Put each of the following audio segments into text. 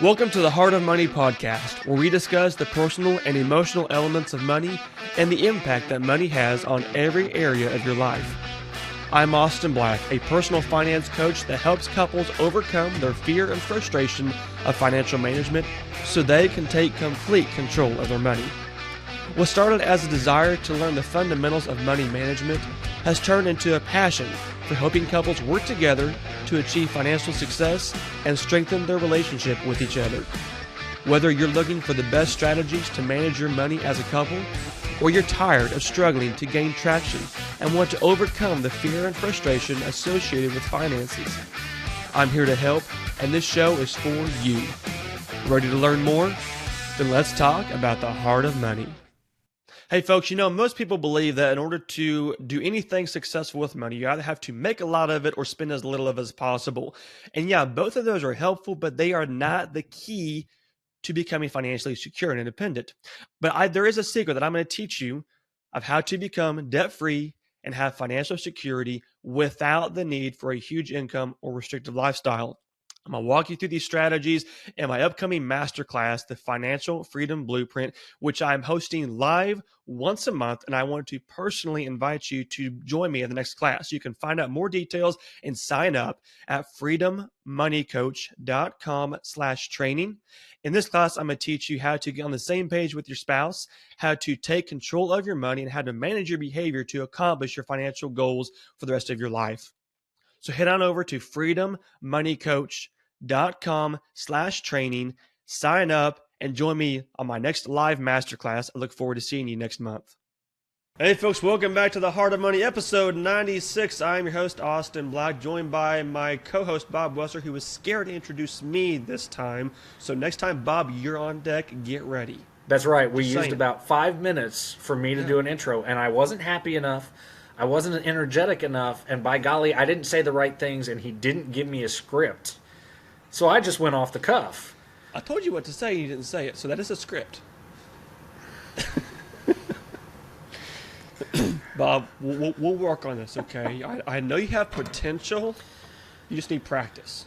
Welcome to the Heart of Money podcast, where we discuss the personal and emotional elements of money and the impact that money has on every area of your life. I'm Austin Black, a personal finance coach that helps couples overcome their fear and frustration of financial management so they can take complete control of their money. What started as a desire to learn the fundamentals of money management has turned into a passion for helping couples work together to achieve financial success and strengthen their relationship with each other. Whether you're looking for the best strategies to manage your money as a couple, or you're tired of struggling to gain traction and want to overcome the fear and frustration associated with finances, I'm here to help, and this show is for you. Ready to learn more? Then let's talk about the heart of money. Hey folks, most people believe that in order to do anything successful with money, you either have to make a lot of it or spend as little of it as possible. And yeah, both of those are helpful, but they are not the key to becoming financially secure and independent. But there is a secret that I'm going to teach you of how to become debt-free and have financial security without the need for a huge income or restrictive lifestyle. I'm going to walk you through these strategies in my upcoming masterclass, the Financial Freedom Blueprint, which I'm hosting live once a month, and I want to personally invite you to join me in the next class. You can find out more details and sign up at freedommoneycoach.com/training. In this class, I'm going to teach you how to get on the same page with your spouse, how to take control of your money, and how to manage your behavior to accomplish your financial goals for the rest of your life. So head on over to freedommoneycoach.com/training, sign up, and join me on my next live masterclass. I look forward to seeing you next month. Hey folks, welcome back to the Heart of Money, episode 96. I'm your host, Austin Black, joined by my co-host, Bob Wesser, who was scared to introduce me this time. So next time, Bob, you're on deck. Get ready. That's right. We used about 5 minutes for me to do an intro, and I wasn't happy enough. I wasn't energetic enough, and by golly, I didn't say the right things, and he didn't give me a script. So I just went off the cuff. I told you what to say, and you didn't say it, so that is a script. Bob, we'll work on this, okay? I know you have potential. You just need practice.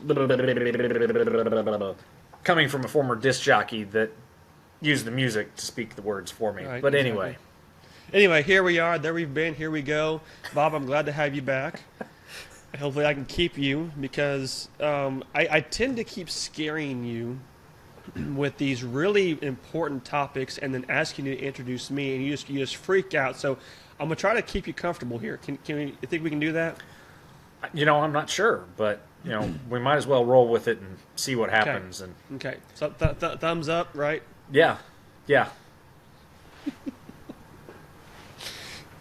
Coming from a former disc jockey that used the music to speak the words for me. Right, but exactly. Anyway, here we are. There we've been. Here we go. Bob, I'm glad to have you back. Hopefully I can keep you because I tend to keep scaring you with these really important topics and then asking you to introduce me, and you just freak out. So I'm going to try to keep you comfortable here. You think we can do that? I'm not sure, but we might as well roll with it and see what happens. Okay. So thumbs up, right? Yeah.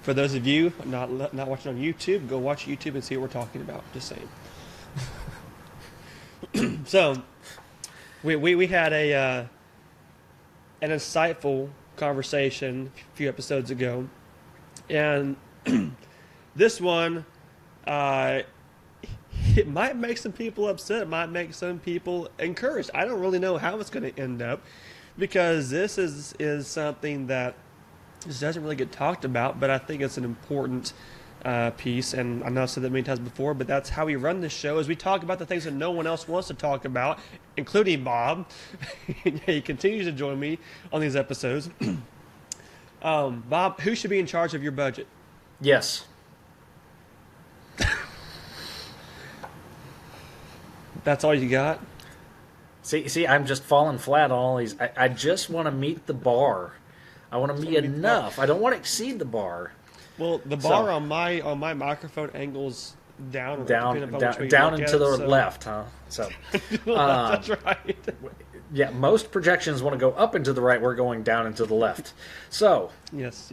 For those of you not watching on YouTube, go watch YouTube and see what we're talking about. Just saying. So, we had an insightful conversation a few episodes ago, and this one, it might make some people upset. It might make some people encouraged. I don't really know how it's going to end up, because this is something that this doesn't really get talked about, but I think it's an important piece, and I know I've said that many times before, but that's how we run this show, is we talk about the things that no one else wants to talk about, including Bob. He continues to join me on these episodes. Bob, who should be in charge of your budget? Yes. That's all you got? See, I'm just falling flat on all these. I just want to meet the bar. I want to meet enough. I don't want to exceed the bar. Well, the bar on my microphone angles down and to the left, huh? So that's right. Yeah, most projections want to go up and to the right. We're going down and to the left. So yes.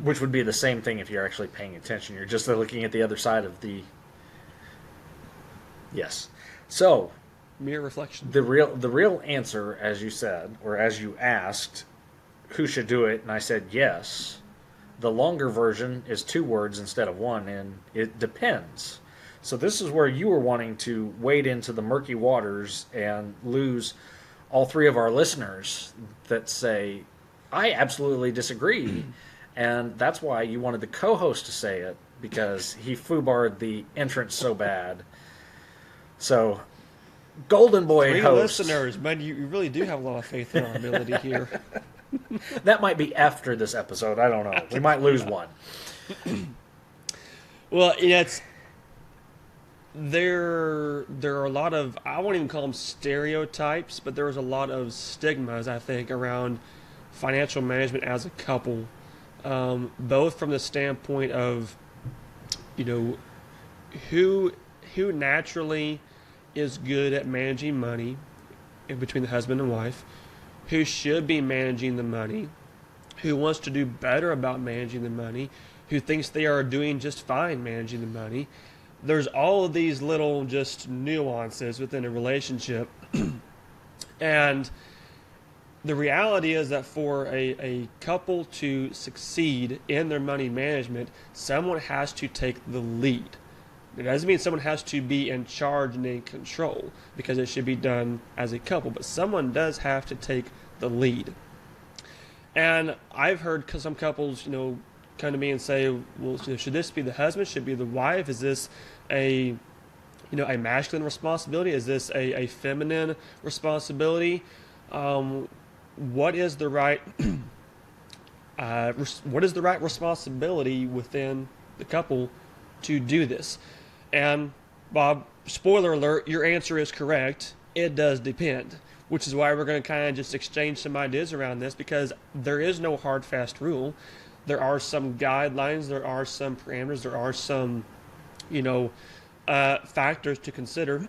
Which would be the same thing if you're actually paying attention. You're just looking at the other side of the. Yes. So mirror reflection. The real answer, as you said, or as you asked, who should do it, and I said yes. The longer version is 2 words instead of 1, and it depends. So this is where you were wanting to wade into the murky waters and lose all 3 of our listeners that say, I absolutely disagree. And that's why you wanted the co-host to say it, because he foobarred the entrance so bad. So Golden Boy 3 host. listeners, man, you really do have a lot of faith in our ability here. That might be after this episode. I don't know. We might lose one. Well, it's there are a lot of, I won't even call them stereotypes, but there's a lot of stigmas, I think, around financial management as a couple, both from the standpoint of, you know, who naturally is good at managing money in between the husband and wife, who should be managing the money, who wants to do better about managing the money, who thinks they are doing just fine managing the money. There's all of these little just nuances within a relationship. And the reality is that for a couple to succeed in their money management, someone has to take the lead. It doesn't mean someone has to be in charge and in control, because it should be done as a couple, but someone does have to take the lead. And I've heard some couples, come to me and say, well, should this be the husband? Should it be the wife? Is this a masculine responsibility? Is this a feminine responsibility? What is the right responsibility within the couple to do this? And Bob, spoiler alert, your answer is correct. It does depend, which is why we're going to kind of just exchange some ideas around this, because there is no hard, fast rule. There are some guidelines, there are some parameters, there are some, factors to consider.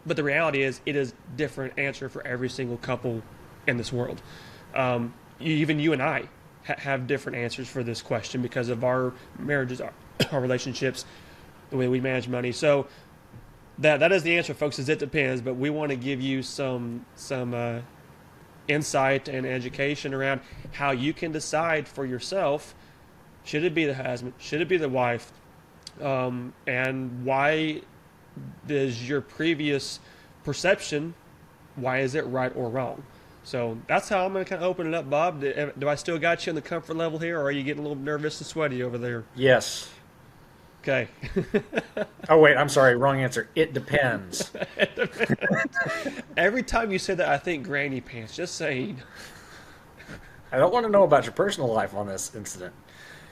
But the reality is, it is a different answer for every single couple in this world. Even you and I have different answers for this question because of our marriages, our relationships, the way we manage money. So that is the answer, folks, is it depends. But we want to give you some insight and education around how you can decide for yourself, should it be the husband, should it be the wife, and why does your previous perception, why is it right or wrong? So that's how I'm going to kind of open it up, Bob. Do I still got you in the comfort level here, or are you getting a little nervous and sweaty over there? Yes. Okay. Oh, wait, I'm sorry. Wrong answer. It depends. Every time you say that, I think granny pants. Just saying. I don't want to know about your personal life on this incident.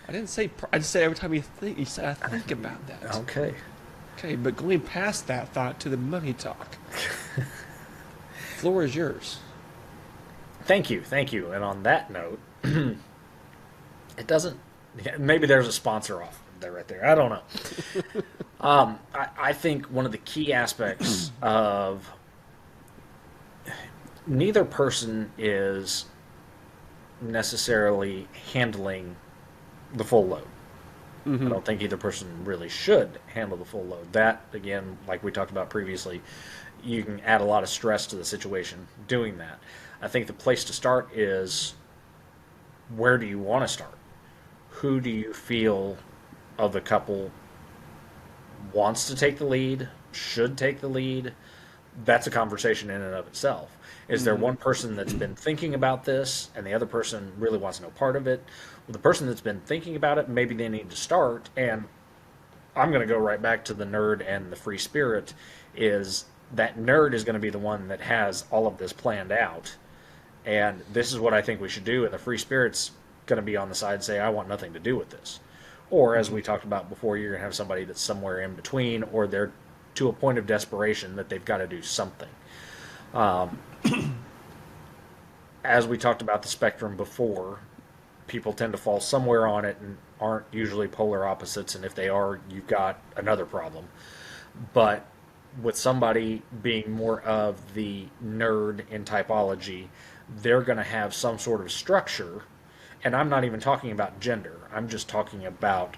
I didn't say, I just said every time you say, I think about that. Okay. Okay, but going past that thought to the money talk. Floor is yours. Thank you. And on that note, it doesn't, maybe there's a sponsor off there right there. I don't know. I think one of the key aspects of neither person is necessarily handling the full load. I don't think either person really should handle the full load. That, again, like we talked about previously, you can add a lot of stress to the situation doing that. I think the place to start is, where do you want to start? Who do you feel of the couple wants to take the lead, should take the lead? That's a conversation in and of itself. Is there one person that's been thinking about this and the other person really wants no part of it? Well, the person that's been thinking about it, maybe they need to start. And I'm going to go right back to the nerd and the free spirit, is that nerd is going to be the one that has all of this planned out. And this is what I think we should do. And the free spirit's going to be on the side and say, I want nothing to do with this. Or, as we talked about before, you're going to have somebody that's somewhere in between, or they're to a point of desperation that they've got to do something. As we talked about the spectrum before, people tend to fall somewhere on it and aren't usually polar opposites, and if they are, you've got another problem. But with somebody being more of the nerd in typology, they're going to have some sort of structure, and I'm not even talking about gender. I'm just talking about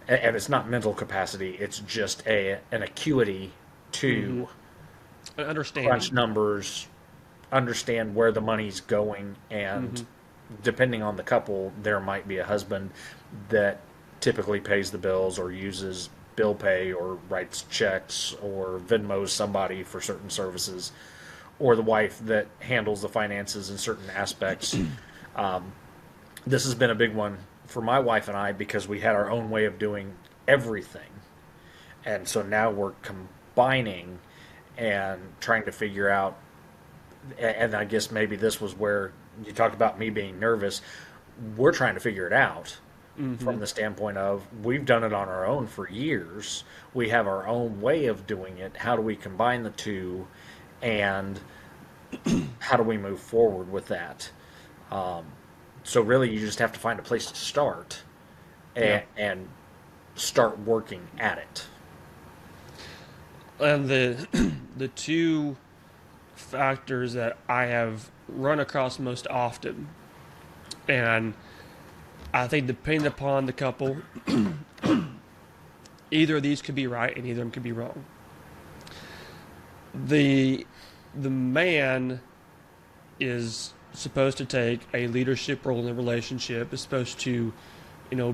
and it's not mental capacity, it's just an acuity to crunch numbers, understand where the money's going, and depending on the couple, there might be a husband that typically pays the bills or uses bill pay or writes checks or Venmos somebody for certain services, or the wife that handles the finances in certain aspects. This has been a big one for my wife and I, because we had our own way of doing everything. And so now we're combining, and trying to figure out. And I guess maybe this was where you talked about me being nervous. We're trying to figure it out from the standpoint of we've done it on our own for years. We have our own way of doing it. How do we combine the two, and how do we move forward with that? So really, you just have to find a place to start and start working at it. And the two factors that I have run across most often, and I think depending upon the couple, either of these could be right and either of them could be wrong. The man is supposed to take a leadership role in the relationship, is supposed to,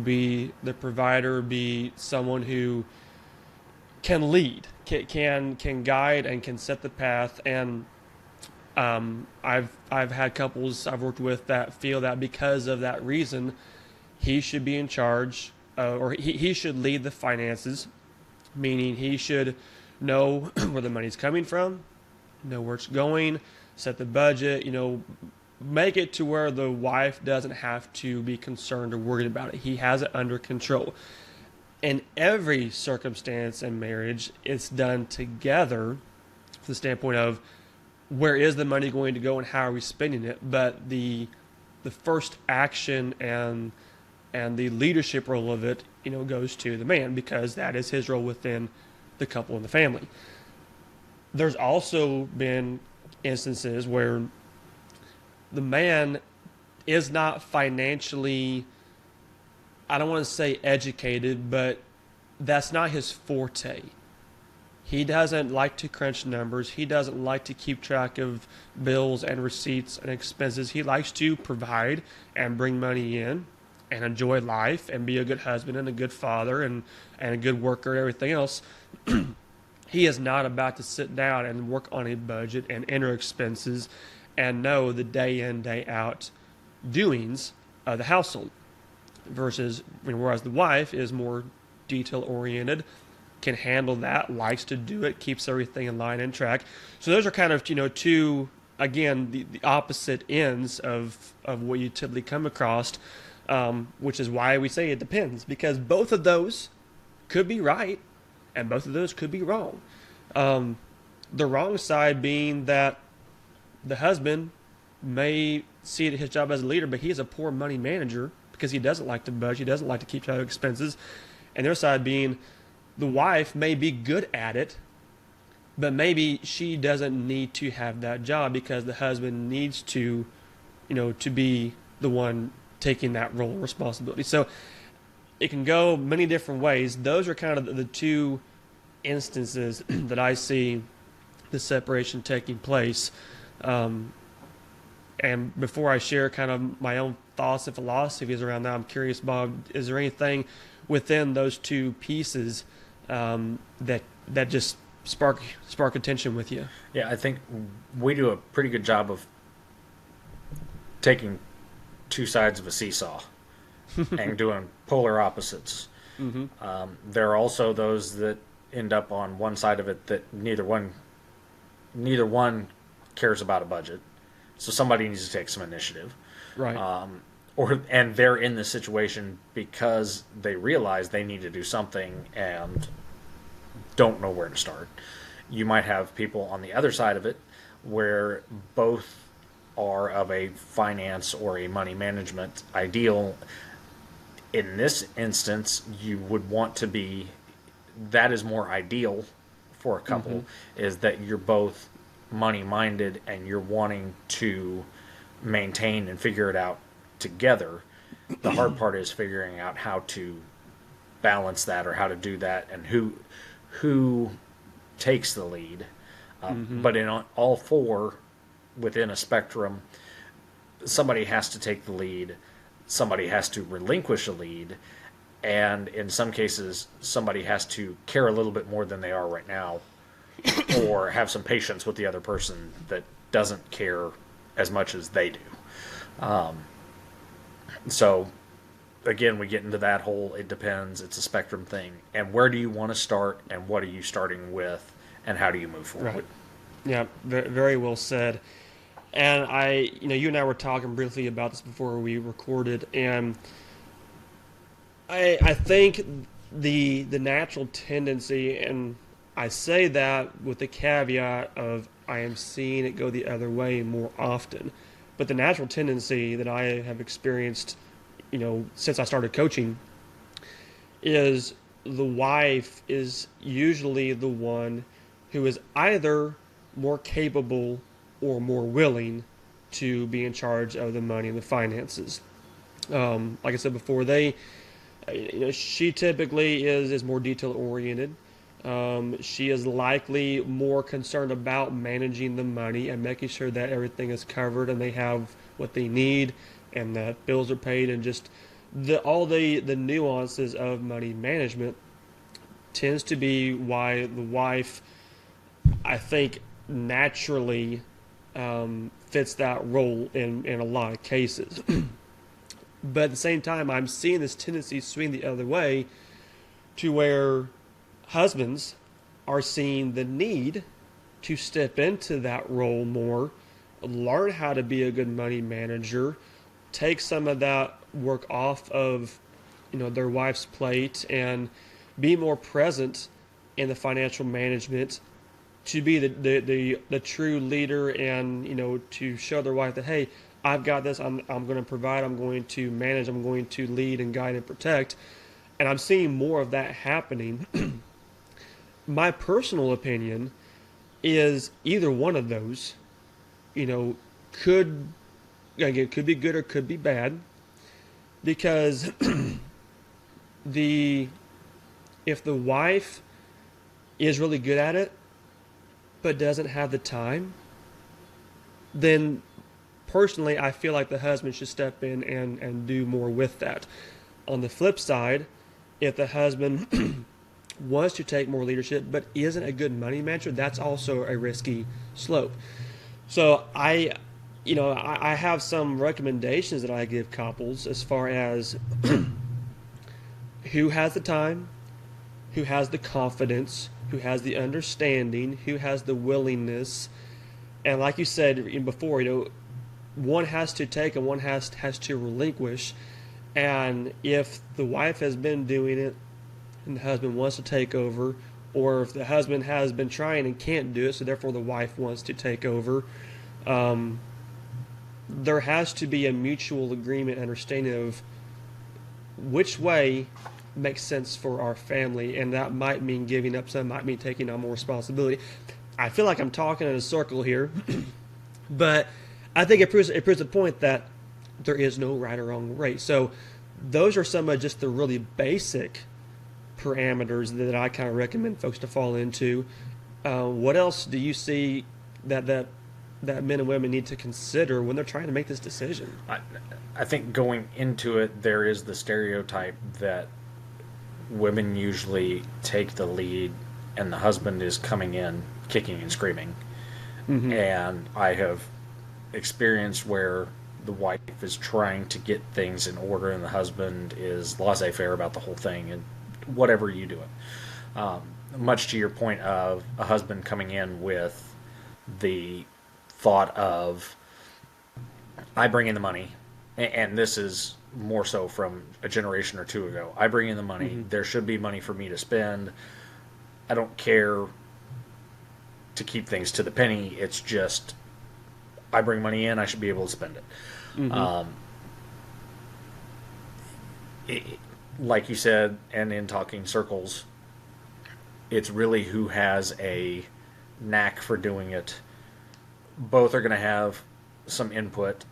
be the provider, be someone who can lead, can guide, and can set the path. And I've had couples I've worked with that feel that because of that reason, he should be in charge, or he should lead the finances, meaning he should know where the money's coming from, know where it's going, set the budget, make it to where the wife doesn't have to be concerned or worried about it. He has it under control. In every circumstance in marriage, it's done together from the standpoint of where is the money going to go and how are we spending it. But the first action and the leadership role of it, goes to the man, because that is his role within the couple and the family. There's also been instances where the man is not financially, I don't want to say educated, but that's not his forte. He doesn't like to crunch numbers. He doesn't like to keep track of bills and receipts and expenses. He likes to provide and bring money in and enjoy life and be a good husband and a good father and a good worker and everything else. He is not about to sit down and work on a budget and enter expenses and know the day in, day out doings of the household. Versus, whereas the wife is more detail oriented, can handle that, likes to do it, keeps everything in line and track. So those are kind of, two, again, the opposite ends of what you typically come across, which is why we say it depends, because both of those could be right and both of those could be wrong. The wrong side being that the husband may see his job as a leader, but he is a poor money manager because he doesn't like to budget, he doesn't like to keep track of expenses. And their side being the wife may be good at it, but maybe she doesn't need to have that job because the husband needs to, to be the one taking that role of responsibility. So it can go many different ways. Those are kind of the two instances that I see the separation taking place. And before I share kind of my own thoughts and philosophies around that, I'm curious, Bob, is there anything within those two pieces that just spark attention with you? Yeah, I think we do a pretty good job of taking two sides of a seesaw and doing polar opposites. Mm-hmm. There are also those that end up on one side of it that neither one cares about a budget. So somebody needs to take some initiative. Right. And they're in this situation because they realize they need to do something and don't know where to start. You might have people on the other side of it where both are of a finance or a money management ideal. In this instance, you would want to be, that is more ideal for a couple, mm-hmm. is that you're both money minded and you're wanting to maintain and figure it out together. The hard part is figuring out how to balance that or how to do that and who takes the lead. Mm-hmm. But in all four within a spectrum, somebody has to take the lead, somebody has to relinquish a lead, and in some cases somebody has to care a little bit more than they are right now or have some patience with the other person that doesn't care as much as they do. So again, we get into that whole, it depends, it's a spectrum thing. And where do you want to start and what are you starting with and how do you move forward. Right. Yeah, very well said. And you and I were talking briefly about this before we recorded, and I think the natural tendency, and I say that with the caveat of I am seeing it go the other way more often, but the natural tendency that I have experienced, since I started coaching, is the wife is usually the one who is either more capable or more willing to be in charge of the money and the finances. Like I said before, she typically is more detail oriented. She is likely more concerned about managing the money and making sure that everything is covered and they have what they need and that bills are paid, and just all the nuances of money management tends to be why the wife, I think, naturally fits that role in a lot of cases. But at the same time, I'm seeing this tendency swing the other way to where husbands are seeing the need to step into that role more, learn how to be a good money manager, take some of that work off of their wife's plate, and be more present in the financial management, to be the true leader, and to show their wife that, hey, I've got this, I'm going to provide, I'm going to manage, I'm going to lead and guide and protect. And I'm seeing more of that happening. My personal opinion is either one of those, could be good or could be bad, because if the wife is really good at it but doesn't have the time, then personally I feel like the husband should step in and do more with that. On the flip side, if the husband wants to take more leadership but isn't a good money manager, that's also a risky slope. So I have some recommendations that I give couples as far as who has the time, who has the confidence, who has the understanding, who has the willingness. And like you said before, one has to take and one has to relinquish. And if the wife has been doing it and the husband wants to take over, or if the husband has been trying and can't do it, so therefore the wife wants to take over, there has to be a mutual agreement, understanding of which way makes sense for our family, and that might mean giving up some, might mean taking on more responsibility. I feel like I'm talking in a circle here, but I think it proves the point that there is no right or wrong way. So those are some of just the really basic parameters that I kind of recommend folks to fall into. What else do you see that men and women need to consider when they're trying to make this decision? I think going into it, there is the stereotype that women usually take the lead and the husband is coming in kicking and screaming. Mm-hmm. And I have experienced where the wife is trying to get things in order and the husband is laissez-faire about the whole thing, and whatever you do it. Much to your point of a husband coming in with the thought of, I bring in the money, and this is more so from a generation or two ago. I bring in the money. Mm-hmm. There should be money for me to spend. I don't care to keep things to the penny. It's just, I bring money in, I should be able to spend it. Mm-hmm. Like you said, and in talking circles, it's really who has a knack for doing it. Both are going to have some input.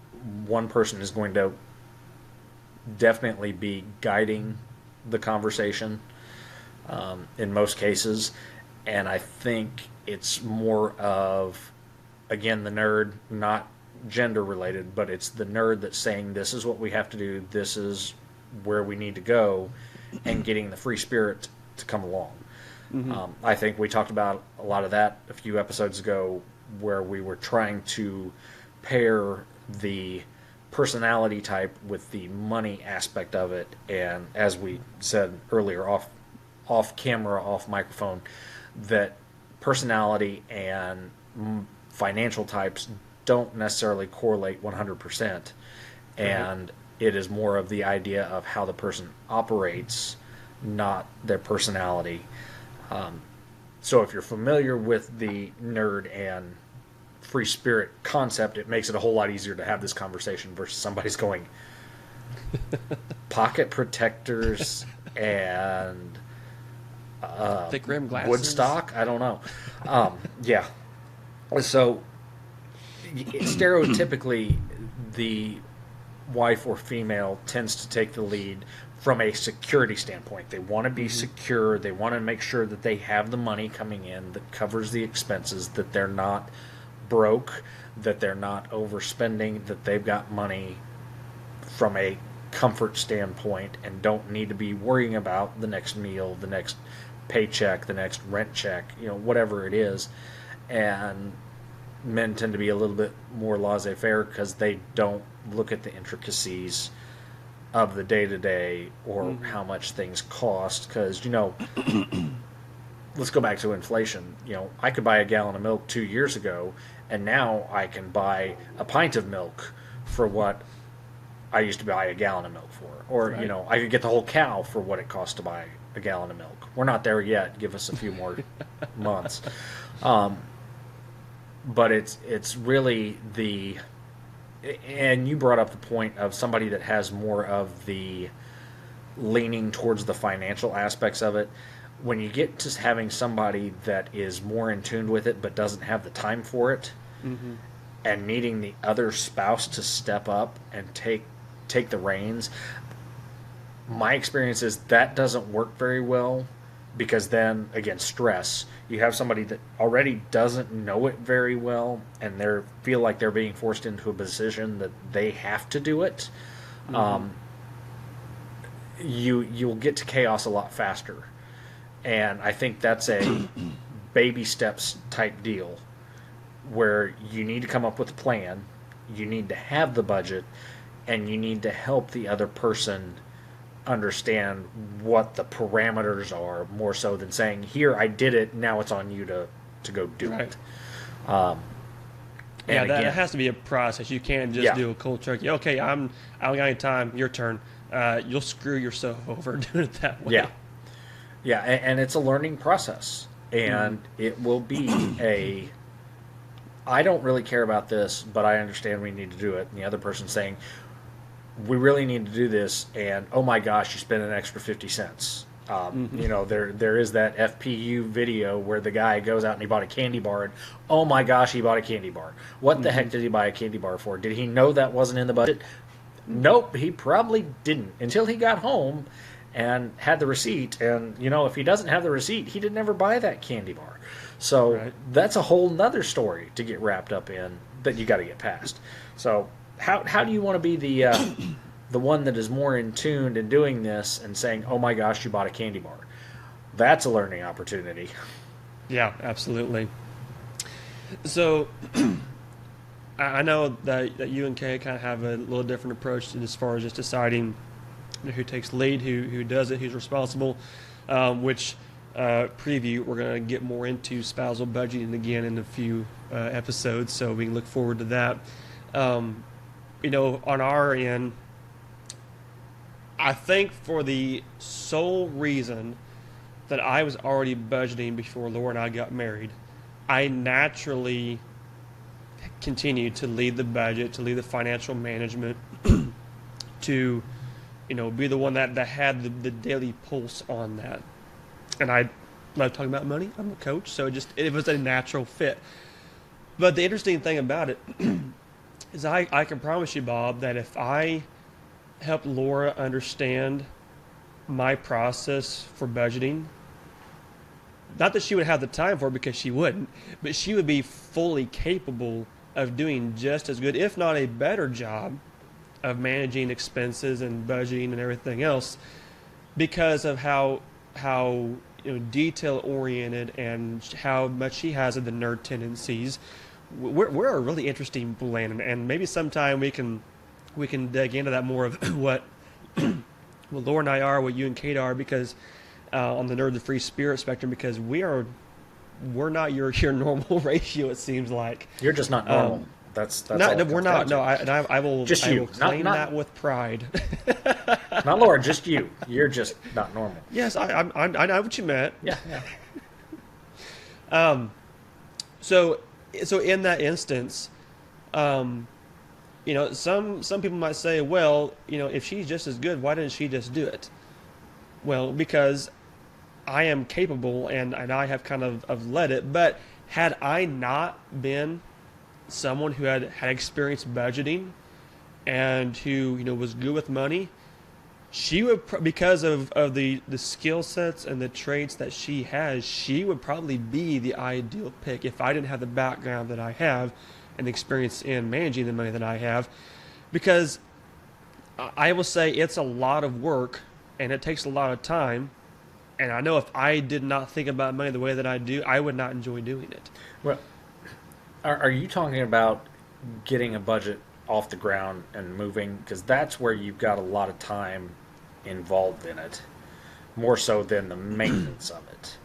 One person is going to definitely be guiding the conversation in most cases, and I think it's more of, again, the nerd, not gender related, but it's the nerd that's saying this is what we have to do, this is where we need to go, and getting the free spirit to come along. Mm-hmm. I think we talked about a lot of that a few episodes ago, where we were trying to pair the personality type with the money aspect of it, and as we said earlier, off camera, off microphone, that personality and financial types don't necessarily correlate 100%, and it is more of the idea of how the person operates, not their personality. So if you're familiar with the nerd and free spirit concept, it makes it a whole lot easier to have this conversation versus somebody's going pocket protectors and thick rim glasses, Woodstock. I don't know. Yeah. So stereotypically, the wife or female tends to take the lead from a security standpoint. They want to be secure. They want to make sure that they have the money coming in that covers the expenses, that they're not broke, that they're not overspending, that they've got money from a comfort standpoint and don't need to be worrying about the next meal, the next paycheck, the next rent check, whatever it is. And men tend to be a little bit more laissez-faire because they don't look at the intricacies of the day-to-day or how much things cost. Because, let's go back to inflation. I could buy a gallon of milk 2 years ago, and now I can buy a pint of milk for what I used to buy a gallon of milk for. Or, right. I could get the whole cow for what it costs to buy a gallon of milk. We're not there yet. Give us a few more months. But it's really and you brought up the point of somebody that has more of the leaning towards the financial aspects of it. When you get to having somebody that is more in tune with it but doesn't have the time for it, and needing the other spouse to step up and take the reins, my experience is that doesn't work very well, because then, again, stress. You have somebody that already doesn't know it very well, and they feel like they're being forced into a position that they have to do it. You'll get to chaos a lot faster. And I think that's a baby steps type deal, where you need to come up with a plan, you need to have the budget, and you need to help the other person understand what the parameters are, more so than saying, here, I did it, now it's on you to go do it. That has to be a process. You can't just do a cold turkey. Okay, I don't got any time, your turn. You'll screw yourself over doing it that way. Yeah, and it's a learning process. And it will be I don't really care about this, but I understand we need to do it. And the other person saying, we really need to do this, and oh my gosh, you spent an extra 50 cents. There is that FPU video where the guy goes out and he bought a candy bar, and oh my gosh, he bought a candy bar. What the heck did he buy a candy bar for? Did he know that wasn't in the budget? Nope, he probably didn't until he got home and had the receipt. And, if he doesn't have the receipt, he didn't ever buy that candy bar. So that's a whole nother story to get wrapped up in that you got to get past. So how do you want to be the one that is more in tune in doing this and saying, oh my gosh, you bought a candy bar? That's a learning opportunity. Yeah, absolutely. So I know that you and Kay kind of have a little different approach as far as just deciding who takes lead, who does it, who's responsible, which preview we're going to get more into spousal budgeting again in a few episodes, so we can look forward to that. On our end, I think for the sole reason that I was already budgeting before Laura and I got married, I naturally continued to lead the budget, to lead the financial management, to be the one that had the daily pulse on that. And I love talking about money. I'm a coach, so it was a natural fit. But the interesting thing about it is I can promise you, Bob, that if I helped Laura understand my process for budgeting, not that she would have the time for it, because she wouldn't, but she would be fully capable of doing just as good, if not a better job, of managing expenses and budgeting and everything else, because of how detail oriented and how much she has of the nerd tendencies. We're a really interesting blend, and maybe sometime we can dig into that more of what Laura and I are, what you and Kate are, because on the nerd, the free spirit spectrum, because we are we're not your normal ratio. It seems like You're just not normal. That's no, all no, it we're comes not. down No, to. I will Just I you, will claim that with pride. not Laura, just you. You're just not normal. Yes, I know what you meant. Yeah, yeah. So in that instance, some people might say, well, if she's just as good, why didn't she just do it? Well, because I am capable and I have kind of led it. But had I not been someone who had experienced budgeting and who was good with money, she would because of the skill sets and the traits that she has, she would probably be the ideal pick if I didn't have the background that I have and the experience in managing the money that I have. Because I will say it's a lot of work and it takes a lot of time. And I know if I did not think about money the way that I do, I would not enjoy doing it. Well, are you talking about getting a budget off the ground and moving? Because that's where you've got a lot of time involved in it, more so than the maintenance of it.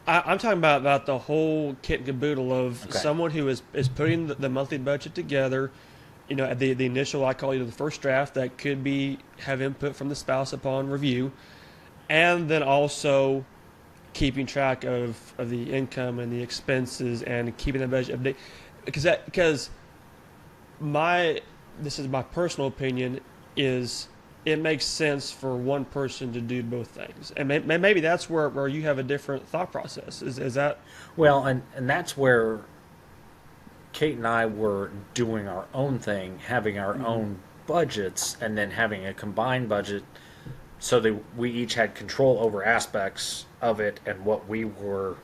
I'm talking about the whole kit and caboodle of Okay. someone who is putting the monthly budget together. At the initial, I call it the first draft, that could have input from the spouse upon review, and then also keeping track of the income and the expenses and keeping the budget update. Because this is my personal opinion, is it makes sense for one person to do both things. And maybe that's where you have a different thought process. Is that? Well, and that's where Kate and I were doing our own thing, having our own budgets, and then having a combined budget so that we each had control over aspects of it and what we were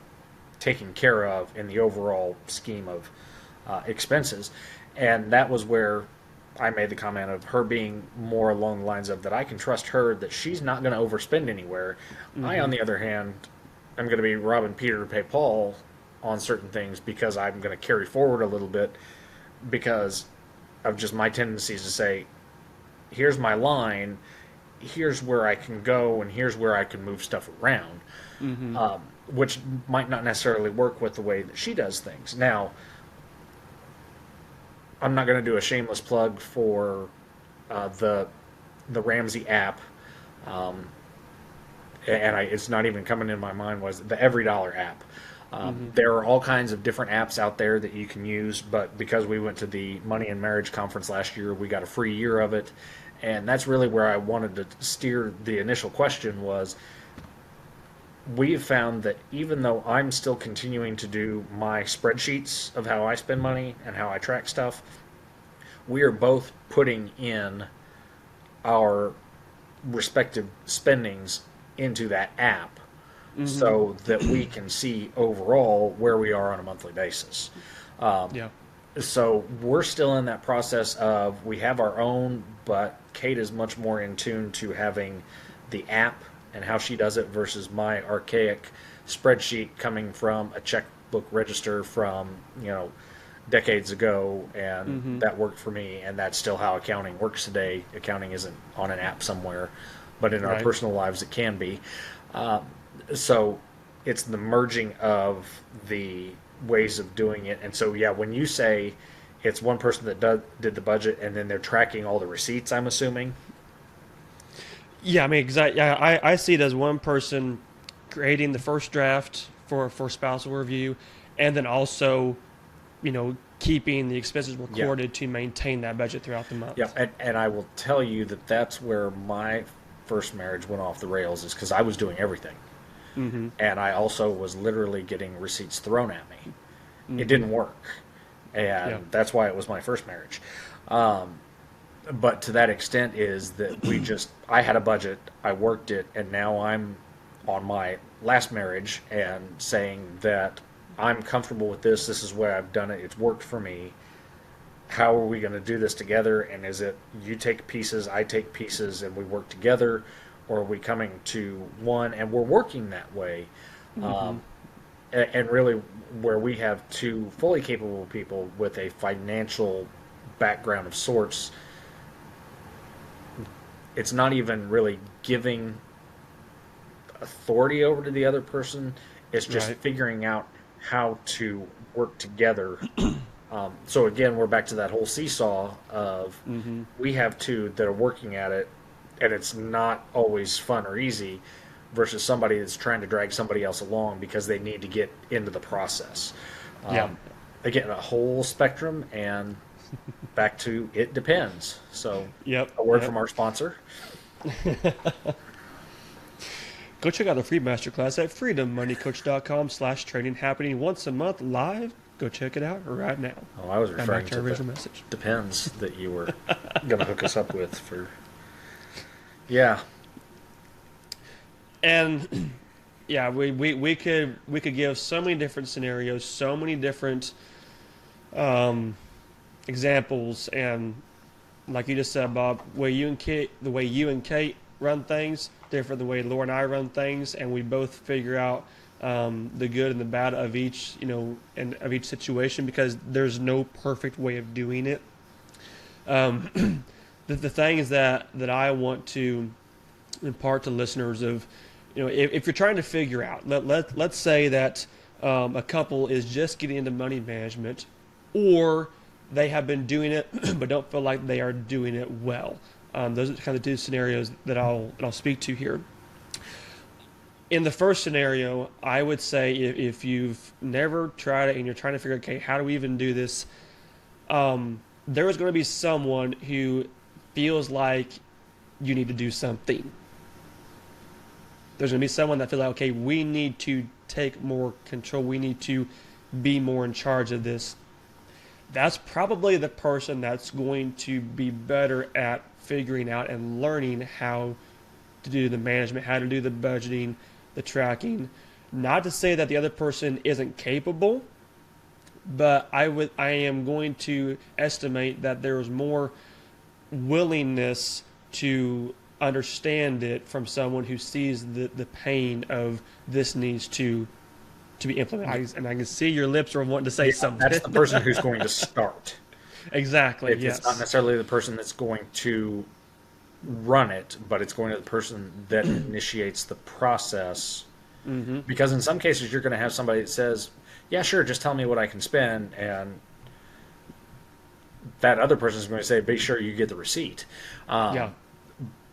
taking care of in the overall scheme of expenses. And that was where I made the comment of her being more along the lines of that I can trust her, that she's not going to overspend anywhere. I, on the other hand, am going to be robbing Peter to pay Paul on certain things because I'm going to carry forward a little bit because of just my tendencies to say, here's my line, here's where I can go, and here's where I can move stuff around, which might not necessarily work with the way that she does things. Now, I'm not going to do a shameless plug for the Ramsey app, it's not even coming in my mind, was the Every Dollar app. There are all kinds of different apps out there that you can use, but because we went to the Money and Marriage Conference last year, we got a free year of it. And that's really where I wanted to steer the initial question was, we've found that even though I'm still continuing to do my spreadsheets of how I spend money and how I track stuff, we are both putting in our respective spendings into that app so that we can see overall where we are on a monthly basis. Yeah. So we're still in that process of, we have our own, but Kate is much more in tune to having the app and how she does it versus my archaic spreadsheet coming from a checkbook register from, decades ago, and that worked for me, and that's still how accounting works today. Accounting isn't on an app somewhere, but in our Right. personal lives it can be. So it's the merging of the ways of doing it. And so, yeah, when you say it's one person that did the budget and then they're tracking all the receipts, I'm assuming. Yeah, I mean, exactly. Yeah, I see it as one person creating the first draft for spousal review, and then also, keeping the expenses recorded to maintain that budget throughout the month. Yeah, and I will tell you that that's where my first marriage went off the rails, is because I was doing everything. And I also was literally getting receipts thrown at me. It didn't work. And that's why it was my first marriage. But to that extent is that I had a budget, I worked it, and now I'm on my last marriage and saying that I'm comfortable with this is the way I've done it, it's worked for me. How are we going to do this together? And is it you take pieces, I take pieces, and we work together? Or are we coming to one and we're working that way? And really, where we have two fully capable people with a financial background of sorts, it's not even really giving authority over to the other person. It's just Right. figuring out how to work together. So again, we're back to that whole seesaw of Mm-hmm. we have two that are working at it, and it's not always fun or easy, versus somebody that's trying to drag somebody else along because they need to get into the process. Yeah. Um, Again, a whole spectrum, and back to it depends. So, Yep. a word Yep. from our sponsor. Go check out the free masterclass at freedommoneycoach.com/training, happening once a month live. Go check it out right now. Oh, I was And referring back to to our the original message. depends that you were going to hook us up with for. Yeah, And yeah, we could give so many different scenarios, so many different examples, and like you just said, Bob, the way you and Kate run things, different than the way Laura and I run things, and we both figure out the good and the bad of each, and of each situation, because there's no perfect way of doing it. The thing is that I want to impart to listeners of, if you're trying to figure out, let's say that a couple is just getting into money management, or they have been doing it but don't feel like they are doing it well. Those are kind of the two scenarios that I'll speak to here. In the first scenario, I would say if you've never tried it and you're trying to figure out, okay, how do we even do this? There is going to be someone who feels like you need to do something. There's going to be someone that feels like, okay, we need to take more control. We need to be more in charge of this. That's probably the person that's going to be better at figuring out and learning how to do the management, how to do the budgeting, the tracking. Not to say that the other person isn't capable, but I am going to estimate that there's more willingness to understand it from someone who sees the pain of this needs to be implemented. And I can see your lips are wanting to say something. that's the person who's going to start. Exactly. It's not necessarily the person that's going to run it, but it's going to the person that initiates the process. Mm-hmm. Because in some cases, you're going to have somebody that says, "Yeah, sure, just tell me what I can spend," and that other person is going to say, "Be sure you get the receipt." Yeah.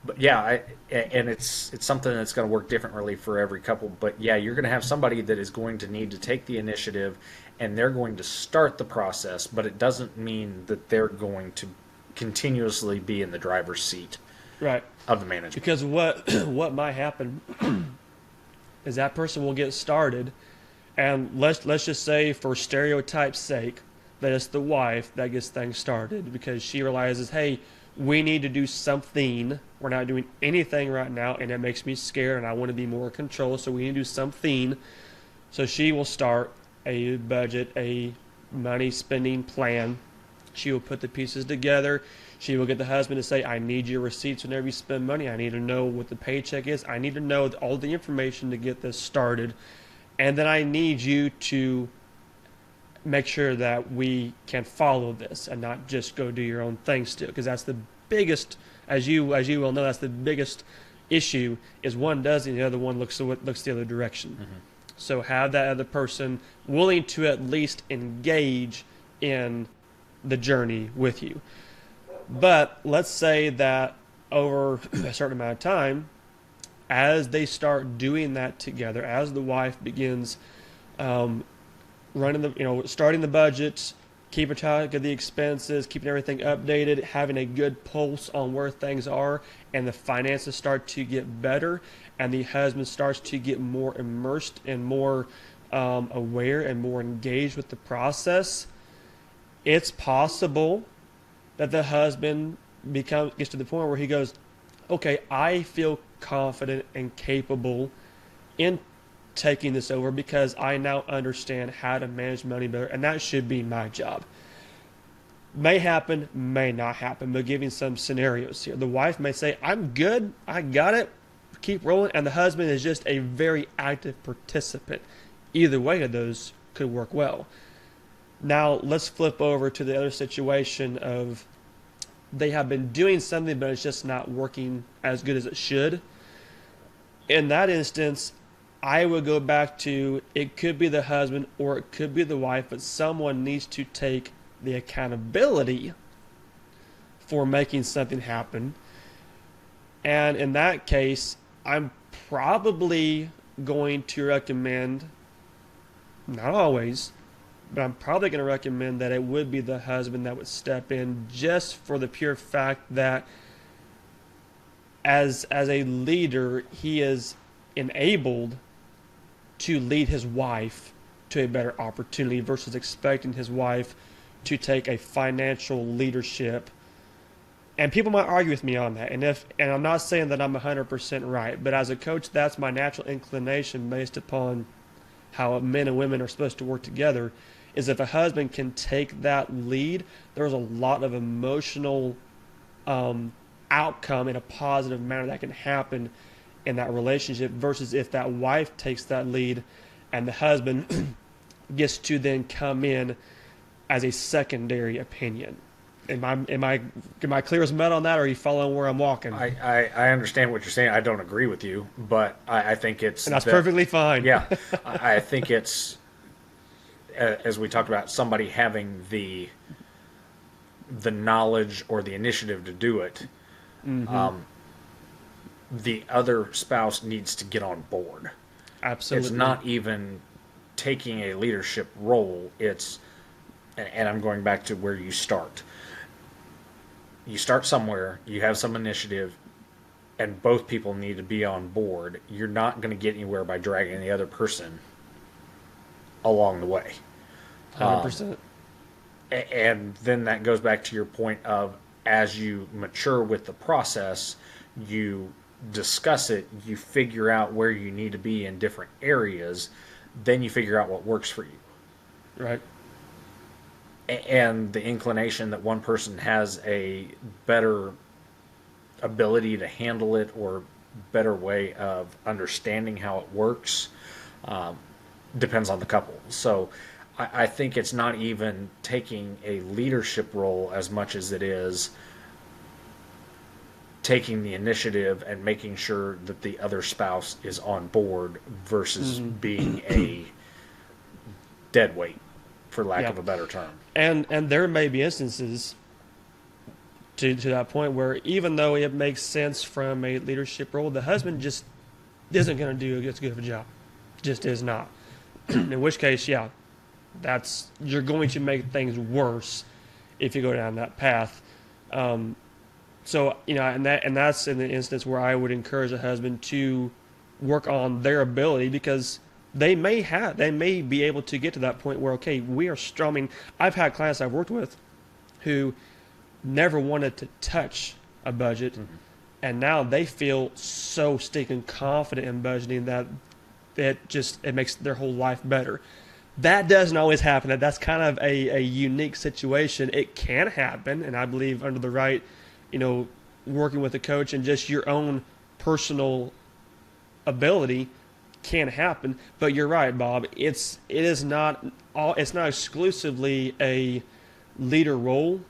But yeah, and it's something that's going to work differently for every couple. But yeah, you're going to have somebody that is going to need to take the initiative, and they're going to start the process. But it doesn't mean that they're going to continuously be in the driver's seat Right. of the management. Because what might happen is that person will get started, and let's just say, for stereotype's sake, that it's the wife that gets things started because she realizes, hey, we need to do something. We're not doing anything right now, and it makes me scared, and I want to be more in control, so we need to do something. So she will start a budget, a money spending plan. She will put the pieces together. She will get the husband to say, I need your receipts whenever you spend money. I need to know what the paycheck is. I need to know all the information to get this started. And then I need you to make sure that we can follow this and not just go do your own thing still. Because that's the biggest, as you well know, that's the biggest issue, is one does and the other one looks the other direction. Mm-hmm. So have that other person willing to at least engage in the journey with you. But let's say that over a certain amount of time, as they start doing that together, as the wife begins starting the budget, keeping track of the expenses, keeping everything updated, having a good pulse on where things are, and the finances start to get better, and the husband starts to get more immersed and more aware and more engaged with the process, it's possible that the husband gets to the point where he goes, okay, I feel confident and capable in taking this over because I now understand how to manage money better, and that should be my job. May happen, may not happen, but giving some scenarios here. The wife may say, I'm good, I got it, keep rolling, and the husband is just a very active participant. Either way of those could work well. Now, let's flip over to the other situation of they have been doing something, but it's just not working as good as it should. In that instance, I would go back to, it could be the husband or it could be the wife, but someone needs to take the accountability for making something happen. And in that case, I'm probably going to recommend, not always, but I'm probably going to recommend that it would be the husband that would step in, just for the pure fact that as a leader, he is enabled to lead his wife to a better opportunity versus expecting his wife to take a financial leadership. And people might argue with me on that. And I'm not saying that I'm 100% right, but as a coach, that's my natural inclination based upon how men and women are supposed to work together, is if a husband can take that lead, there's a lot of emotional outcome in a positive manner that can happen in that relationship, versus if that wife takes that lead and the husband gets to then come in as a secondary opinion. Am I clear as mud on that, or are you following where I'm walking? I understand what you're saying. I don't agree with you, but I think it's... And that's perfectly fine. Yeah. I think it's, as we talked about, somebody having the knowledge or the initiative to do it. Mm-hmm. The other spouse needs to get on board. Absolutely. It's not even taking a leadership role. It's, and I'm going back to where you start. You start somewhere, you have some initiative, and both people need to be on board. You're not going to get anywhere by dragging the other person along the way. 100%. And then that goes back to your point of, as you mature with the process, you discuss it, you figure out where you need to be in different areas, then you figure out what works for you. Right. And the inclination that one person has a better ability to handle it or better way of understanding how it works depends on the couple. So I think it's not even taking a leadership role as much as it is taking the initiative and making sure that the other spouse is on board versus being a dead weight, for lack of a better term. And there may be instances to that point where, even though it makes sense from a leadership role, the husband just isn't going to do as good of a job. Just is not. In which case, you're going to make things worse if you go down that path. So, and that's in the instance where I would encourage a husband to work on their ability, because they may be able to get to that point where, okay, we are strong. I mean, I've had clients I've worked with who never wanted to touch a budget, and now they feel so stinking confident in budgeting that it makes their whole life better. That doesn't always happen. That's kind of a unique situation. It can happen, and I believe under the right, working with a coach and just your own personal ability can happen. But you're right, Bob. It's not exclusively a leader role.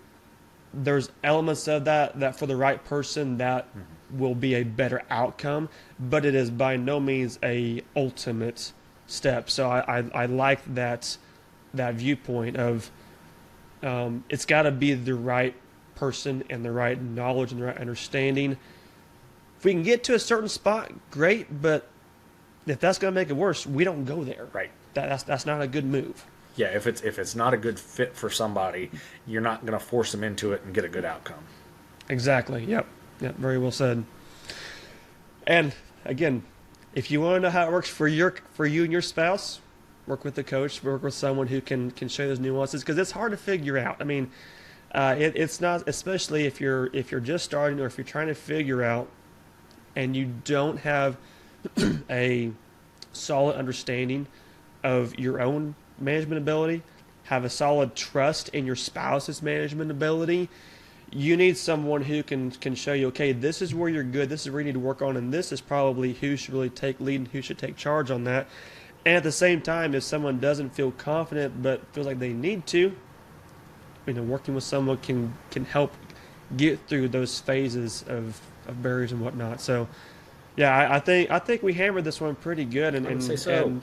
There's elements of that for the right person that will be a better outcome, but it is by no means a ultimate step. So I like that viewpoint of it's got to be the right person and the right knowledge and the right understanding. If we can get to a certain spot, great, but if that's going to make it worse, we don't go there. Right. That's not a good move. Yeah, if it's not a good fit for somebody, you're not going to force them into it and get a good outcome. Exactly. Yep. Very well said. And again, if you want to know how it works for you and your spouse, work with the coach, work with someone who can show you those nuances, because it's hard to figure out. I mean, it's not, especially if you're just starting, or if you're trying to figure out and you don't have a solid understanding of your own management ability, have a solid trust in your spouse's management ability. You need someone who can show you, okay, this is where you're good, this is where you need to work on, and this is probably who should really take lead and who should take charge on that. And at the same time, if someone doesn't feel confident but feels like they need to, working with someone can help get through those phases of barriers and whatnot. So Yeah, I think we hammered this one pretty good and I would say and, so. and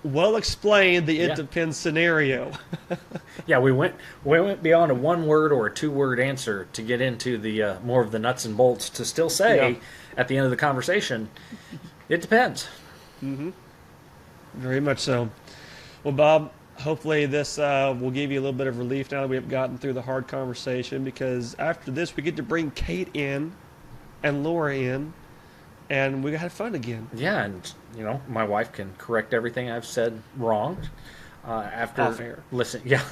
well explained the it Yeah. depends scenario. Yeah, we went beyond a one word or a two word answer to get into the more of the nuts and bolts to still Yeah. say at the end of the conversation, it depends. Very much so. Well, Bob, hopefully this will give you a little bit of relief now that we have gotten through the hard conversation, because after this we get to bring Kate in and Laura in, and we had fun again. Yeah, and my wife can correct everything I've said wrong. After Off air. listen, yeah,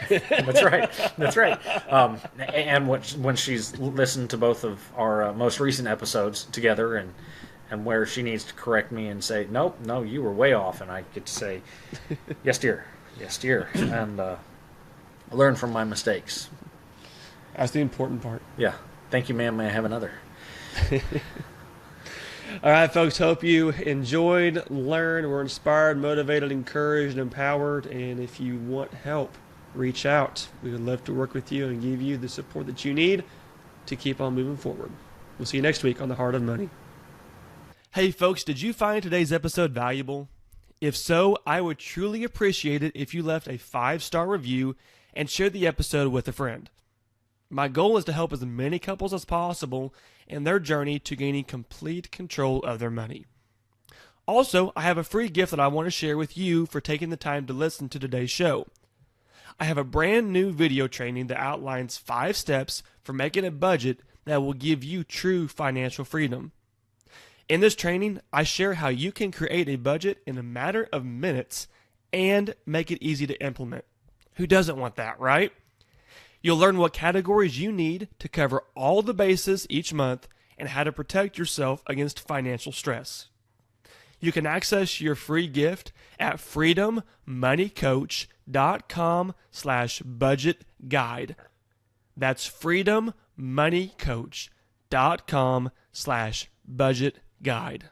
that's right, that's right. And when she's listened to both of our most recent episodes together, and where she needs to correct me and say, nope, no, you were way off, and I get to say, yes, dear, and learn from my mistakes. That's the important part. Yeah, thank you, ma'am. May I have another? All right, folks, hope you enjoyed, learned, were inspired, motivated, encouraged, empowered. And if you want help, reach out. We would love to work with you and give you the support that you need to keep on moving forward. We'll see you next week on The Heart of Money. Hey, folks, did you find today's episode valuable? If so, I would truly appreciate it if you left a 5-star review and shared the episode with a friend. My goal is to help as many couples as possible in their journey to gaining complete control of their money. Also, I have a free gift that I want to share with you for taking the time to listen to today's show. I have a brand new video training that outlines 5 steps for making a budget that will give you true financial freedom. In this training, I share how you can create a budget in a matter of minutes and make it easy to implement. Who doesn't want that, right? You'll learn what categories you need to cover all the bases each month and how to protect yourself against financial stress. You can access your free gift at freedommoneycoach.com/budget guide. That's freedommoneycoach.com/budget guide.